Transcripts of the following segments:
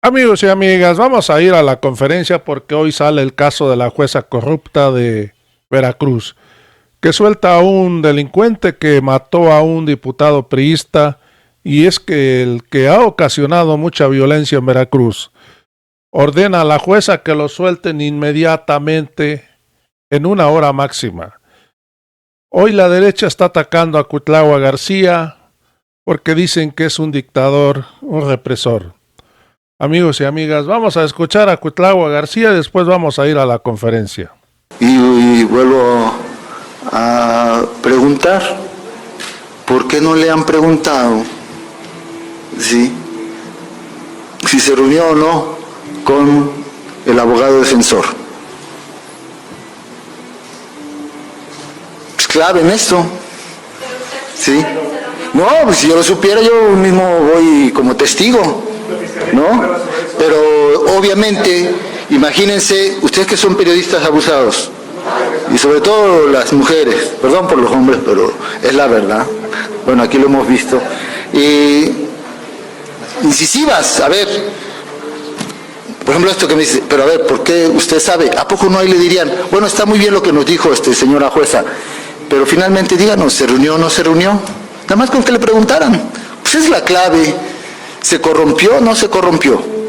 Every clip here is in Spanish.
Amigos y amigas, vamos a ir a la conferencia porque hoy sale el caso de la jueza corrupta de Veracruz, que suelta a un delincuente que mató a un diputado priista y es que el que ha ocasionado mucha violencia en Veracruz ordena a la jueza que lo suelten inmediatamente en una hora máxima. Hoy la derecha está atacando a Cuitlagua García porque dicen que es un dictador, un represor. Amigos y amigas, vamos a escuchar a Cuitlagua García y después vamos a ir a la conferencia. Y vuelvo a preguntar, ¿por qué no le han preguntado si se reunió o no con el abogado defensor? Es clave en esto, ¿sí? No, pues si yo lo supiera yo mismo voy como testigo, ¿no? Pero obviamente, imagínense, ustedes que son periodistas abusados, y sobre todo las mujeres, perdón por los hombres, pero es la verdad, bueno, aquí lo hemos visto, incisivas, a ver, por ejemplo esto que me dice, pero a ver, ¿por qué usted sabe? ¿A poco no ahí le dirían, bueno, está muy bien lo que nos dijo señora jueza, pero finalmente díganos, ¿se reunió o no se reunió? Nada más con que le preguntaran, pues es la clave, ¿se corrompió o no se corrompió?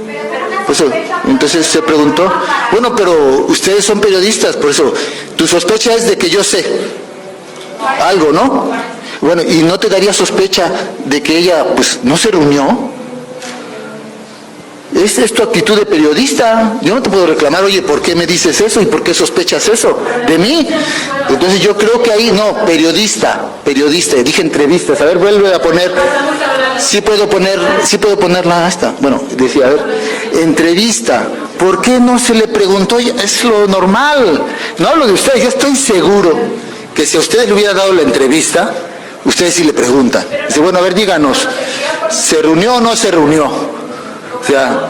Pues, entonces se preguntó, bueno, pero ustedes son periodistas, por eso, tu sospecha es de que yo sé algo, ¿no? Bueno, ¿y no te daría sospecha de que ella, pues, no se reunió? Esta es tu actitud de periodista. Yo no te puedo reclamar, oye, ¿por qué me dices eso y por qué sospechas eso de mí? Entonces yo creo que ahí, no, periodista, dije entrevistas. A ver, vuelve a poner, sí puedo ponerla hasta, bueno, decía, a ver, entrevista. ¿Por qué no se le preguntó? Es lo normal. No hablo de ustedes, yo estoy seguro que si a ustedes le hubiera dado la entrevista, ustedes sí le preguntan. Dice, bueno, a ver, díganos, ¿se reunió o no se reunió? O sea,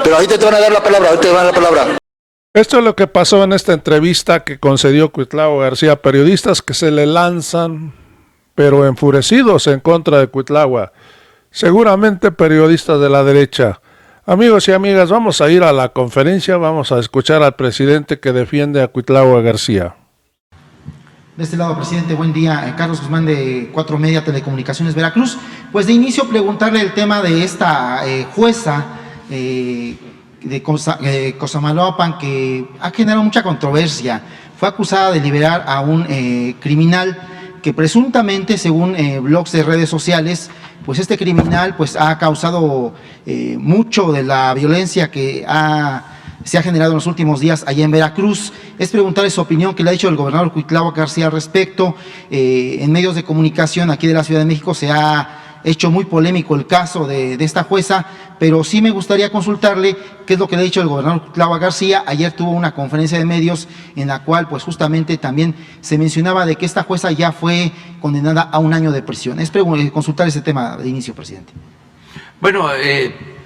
pero ahorita te van a dar la palabra, Esto es lo que pasó en esta entrevista que concedió Cuitlagua García a periodistas que se le lanzan, pero enfurecidos en contra de Cuitlagua. Seguramente periodistas de la derecha. Amigos y amigas, vamos a ir a la conferencia, vamos a escuchar al presidente que defiende a Cuitlagua García. De este lado, presidente, buen día. Carlos Guzmán de 4 Media Telecomunicaciones Veracruz. Pues de inicio preguntarle el tema de esta jueza de Cosamaloapan que ha generado mucha controversia. Fue acusada de liberar a un criminal que presuntamente, según blogs de redes sociales, pues este criminal pues ha causado mucho de la violencia que se ha generado en los últimos días allá en Veracruz. Es preguntarle su opinión, que le ha dicho el gobernador Cuitlagua García al respecto. En medios de comunicación aquí de la Ciudad de México se ha hecho muy polémico el caso de esta jueza, pero sí me gustaría consultarle qué es lo que le ha dicho el gobernador Cuitlagua García. Ayer tuvo una conferencia de medios en la cual pues justamente también se mencionaba de que esta jueza ya fue condenada a 1 año de prisión. Es consultar ese tema de inicio, presidente. Bueno,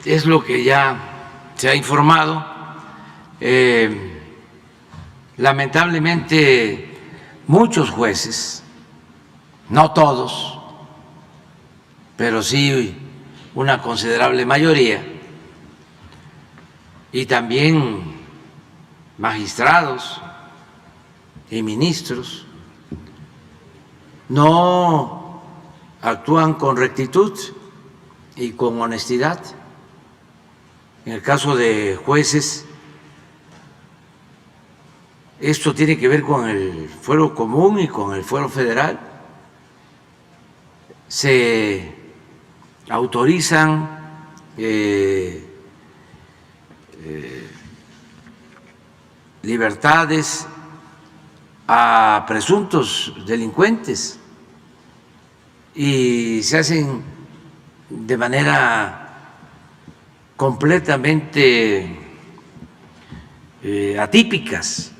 es lo que ya se ha informado. Lamentablemente muchos jueces, no todos, pero sí una considerable mayoría, y también magistrados y ministros, no actúan con rectitud y con honestidad. En el caso de jueces, esto tiene que ver con el fuero común y con el fuero federal. Se autorizan libertades a presuntos delincuentes y se hacen de manera completamente atípicas.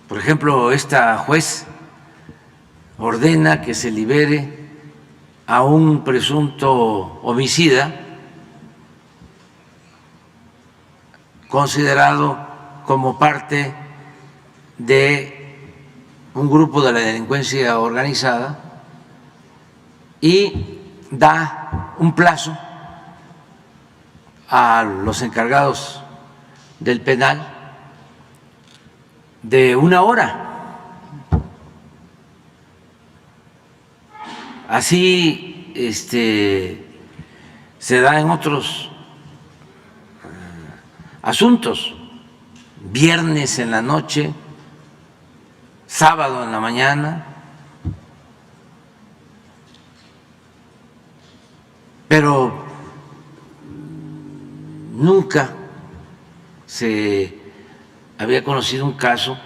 Por ejemplo, esta juez ordena que se libere a un presunto homicida considerado como parte de un grupo de la delincuencia organizada y da un plazo a los encargados del penal de 1 hora. Así se da en otros asuntos, viernes en la noche, sábado en la mañana, pero nunca se había conocido un caso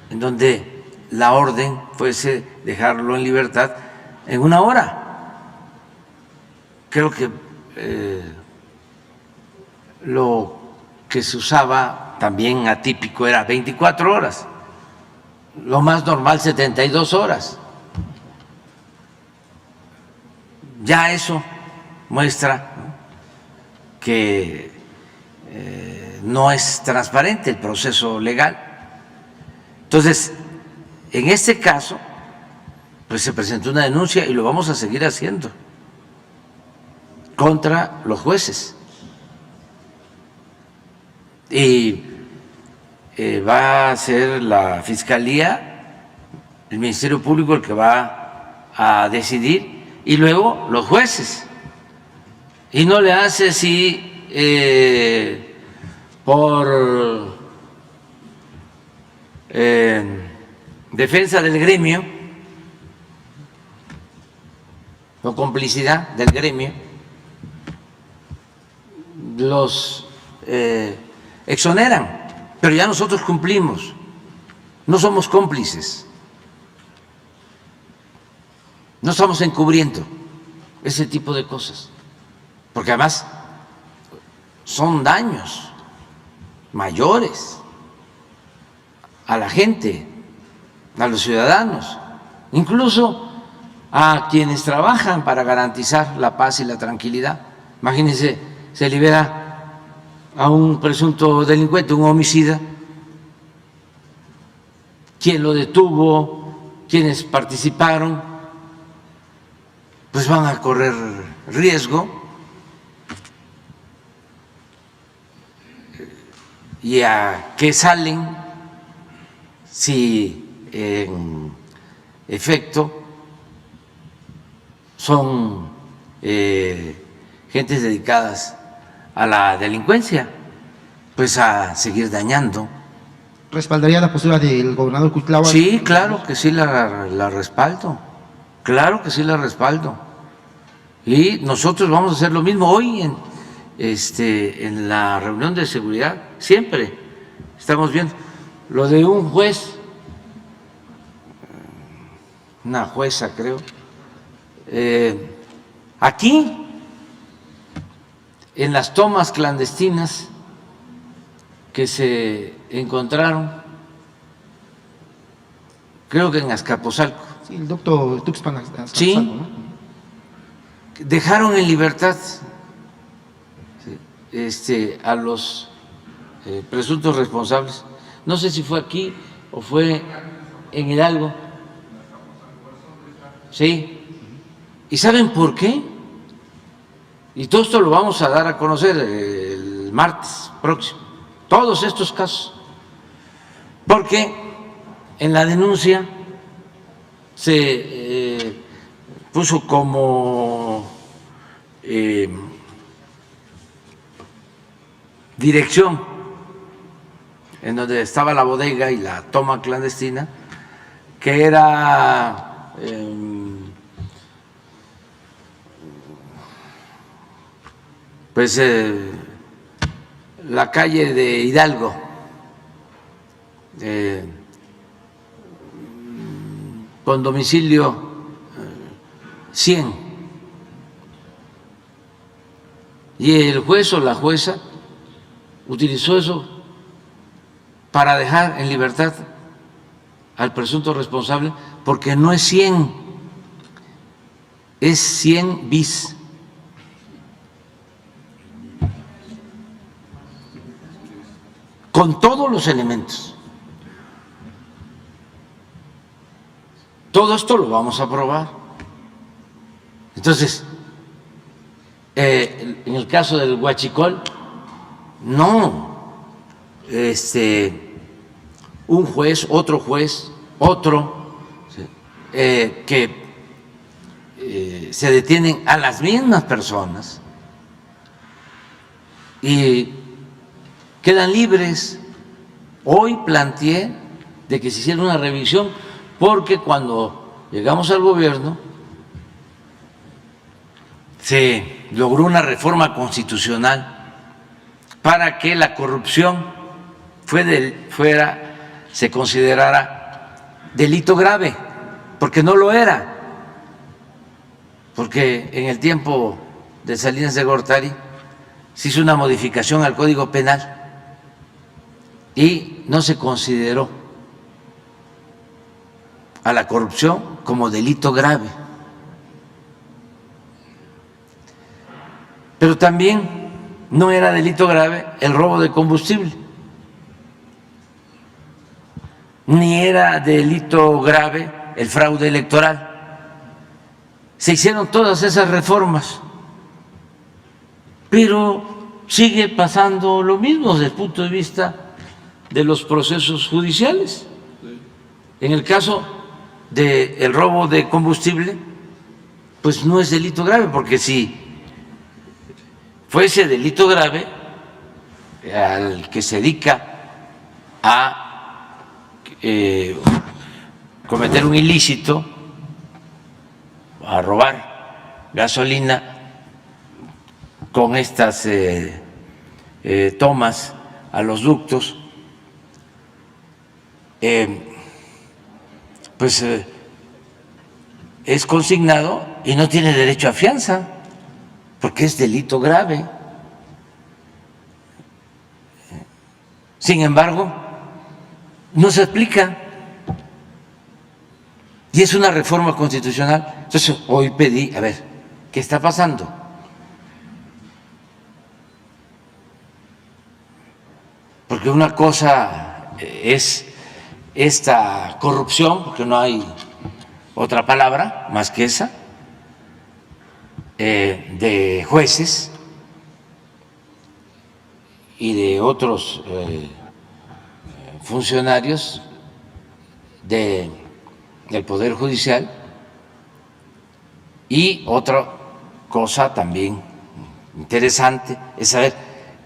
en donde la orden fuese dejarlo en libertad en 1 hora. Creo que lo que se usaba también atípico era 24 horas, lo más normal 72 horas. Ya eso muestra, ¿no?, que no es transparente el proceso legal. Entonces, en este caso, pues se presentó una denuncia y lo vamos a seguir haciendo contra los jueces. Y va a ser la Fiscalía, el Ministerio Público el que va a decidir, y luego los jueces. Y no le hace si por defensa del gremio o complicidad del gremio, los exoneran, pero ya nosotros cumplimos, no somos cómplices, no estamos encubriendo ese tipo de cosas, porque además son daños mayores a la gente, a los ciudadanos, incluso a quienes trabajan para garantizar la paz y la tranquilidad. Imagínense, se libera a un presunto delincuente, un homicida, quién lo detuvo, quiénes participaron, pues van a correr riesgo. ¿Y a qué salen si en efecto son gentes dedicadas a la delincuencia? Pues a seguir dañando. ¿Respaldaría la postura del gobernador Cuitlahua? Sí, claro que sí la respaldo, claro que sí la respaldo. Y nosotros vamos a hacer lo mismo hoy en la reunión de seguridad. Siempre estamos viendo lo de un juez, una jueza creo, aquí en las tomas clandestinas que se encontraron, creo que en Azcapotzalco. Sí, el doctor Tuxpan Azcapotzalco, Sí, ¿no? dejaron en libertad a los presuntos responsables. No sé si fue aquí o fue en Hidalgo. Sí. ¿Y saben por qué? Y todo esto lo vamos a dar a conocer el martes próximo, todos estos casos, porque en la denuncia se puso como dirección en donde estaba la bodega y la toma clandestina, que era pues la calle de Hidalgo, con domicilio 100, y el juez o la jueza utilizó eso para dejar en libertad al presunto responsable, porque no es 100, es 100 bis. Con todos los elementos. Todo esto lo vamos a probar. Entonces, en el caso del huachicol, no, un juez, otro, ¿sí? Que se detienen a las mismas personas y quedan libres. Hoy planteé de que se hiciera una revisión porque cuando llegamos al gobierno se logró una reforma constitucional para que la corrupción se considerara delito grave, porque no lo era. Porque en el tiempo de Salinas de Gortari se hizo una modificación al Código Penal y no se consideró a la corrupción como delito grave. Pero también no era delito grave el robo de combustible, ni era delito grave el fraude electoral. Se hicieron todas esas reformas, pero sigue pasando lo mismo desde el punto de vista de los procesos judiciales. En el caso del robo de combustible, pues no es delito grave, porque si fuese delito grave, al que se dedica a cometer un ilícito, a robar gasolina con estas tomas a los ductos, pues es consignado y no tiene derecho a fianza porque es delito grave. Sin embargo, no se aplica y es una reforma constitucional. Entonces hoy pedí, a ver, ¿qué está pasando? Porque una cosa es esta corrupción, porque no hay otra palabra más que esa, de jueces y de otros funcionarios del Poder Judicial, y otra cosa también interesante es saber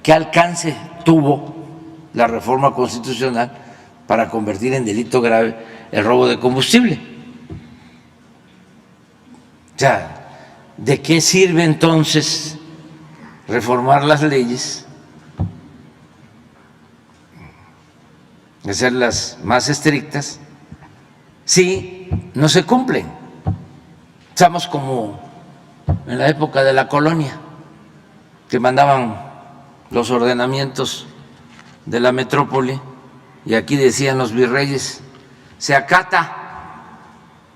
qué alcance tuvo la reforma constitucional para convertir en delito grave el robo de combustible. O sea, ¿de qué sirve entonces reformar las leyes, hacerlas más estrictas, si no se cumplen? Estamos como en la época de la colonia, que mandaban los ordenamientos de la metrópoli y aquí decían los virreyes, se acata,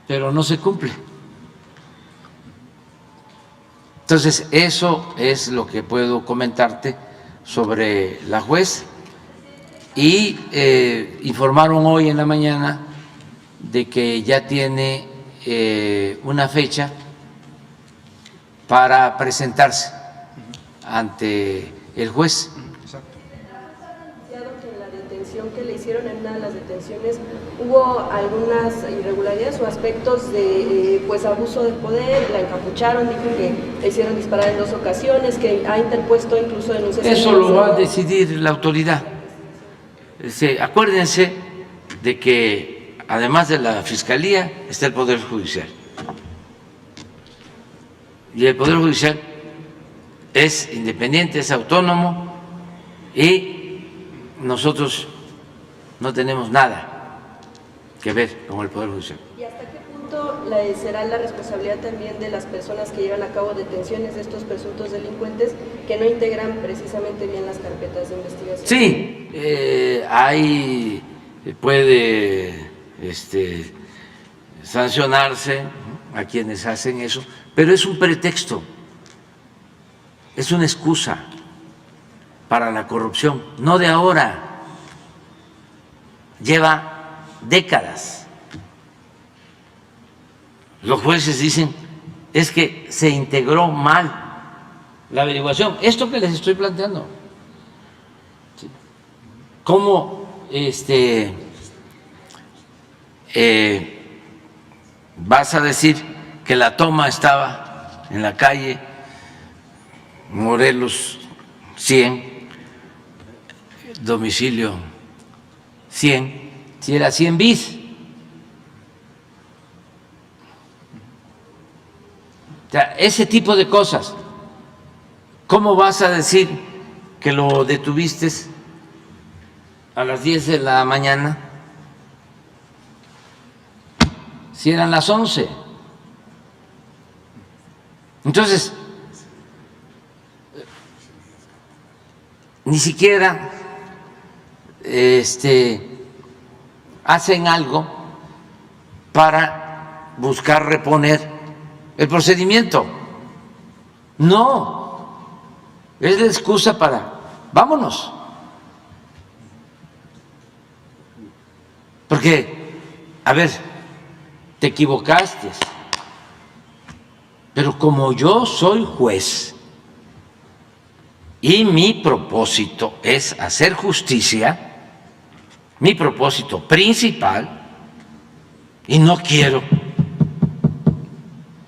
pero no se cumple. Entonces, eso es lo que puedo comentarte sobre la juez. Y informaron hoy en la mañana de que ya tiene una fecha para presentarse ante el juez. Que en la detención que le hicieron, en una de las detenciones, hubo algunas irregularidades o aspectos de pues abuso de poder, la encapucharon, dijo que le hicieron disparar en 2 ocasiones, que ha interpuesto incluso denuncias. Eso lo va a decidir la autoridad. Acuérdense de que además de la Fiscalía está el Poder Judicial. Y el Poder Judicial es independiente, es autónomo, y nosotros no tenemos nada que ver con el Poder Judicial. ¿Y hasta qué punto será la responsabilidad también de las personas que llevan a cabo detenciones de estos presuntos delincuentes que no integran precisamente bien las carpetas de investigación? Sí, ahí puede sancionarse a quienes hacen eso, pero es un pretexto, es una excusa para la corrupción, no de ahora, lleva décadas. Los jueces dicen, es que se integró mal la averiguación, esto que les estoy planteando, ¿cómo vas a decir que la toma estaba en la calle Morelos 100, domicilio 100, si era 100 bis? O sea, ese tipo de cosas. ¿Cómo vas a decir que lo detuviste a las 10 de la mañana si eran las 11? Entonces, ni siquiera hacen algo para buscar reponer el procedimiento. No, es la excusa para vámonos. Porque, a ver, te equivocaste, pero como yo soy juez y mi propósito es hacer justicia, mi propósito principal, y no quiero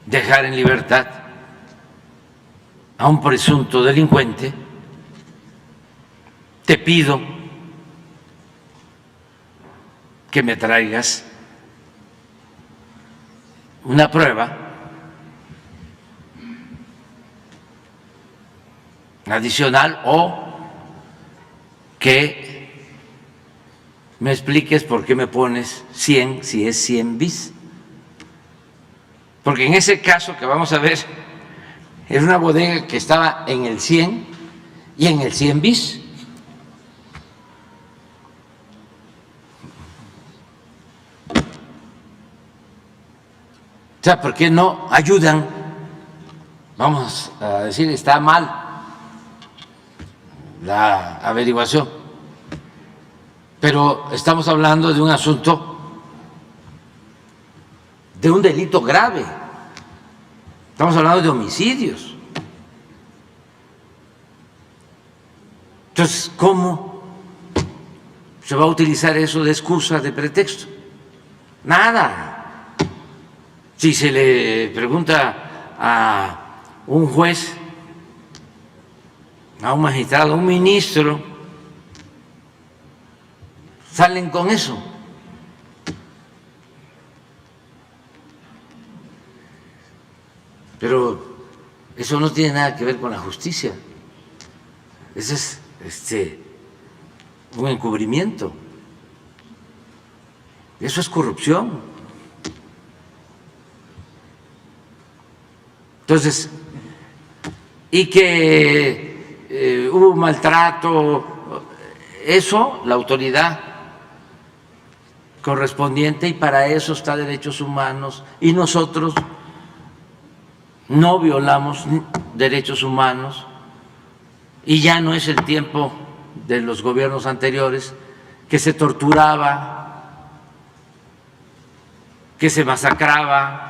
dejar en libertad a un presunto delincuente, te pido que me traigas una prueba adicional o que me expliques por qué me pones 100 si es 100 bis. Porque en ese caso que vamos a ver, es una bodega que estaba en el 100 y en el 100 bis. O sea, ¿por qué no ayudan? Vamos a decir, está mal la averiguación, pero estamos hablando de un asunto, de un delito grave. Estamos hablando de homicidios. Entonces, ¿cómo se va a utilizar eso de excusa, de pretexto? Nada. Si se le pregunta a un juez, a un magistrado, a un ministro, salen con eso. Pero eso no tiene nada que ver con la justicia. Ese es un encubrimiento. Eso es corrupción. Entonces, y que hubo maltrato, eso la autoridad correspondiente, y para eso está Derechos Humanos, y nosotros no violamos derechos humanos, y ya no es el tiempo de los gobiernos anteriores que se torturaba, que se masacraba.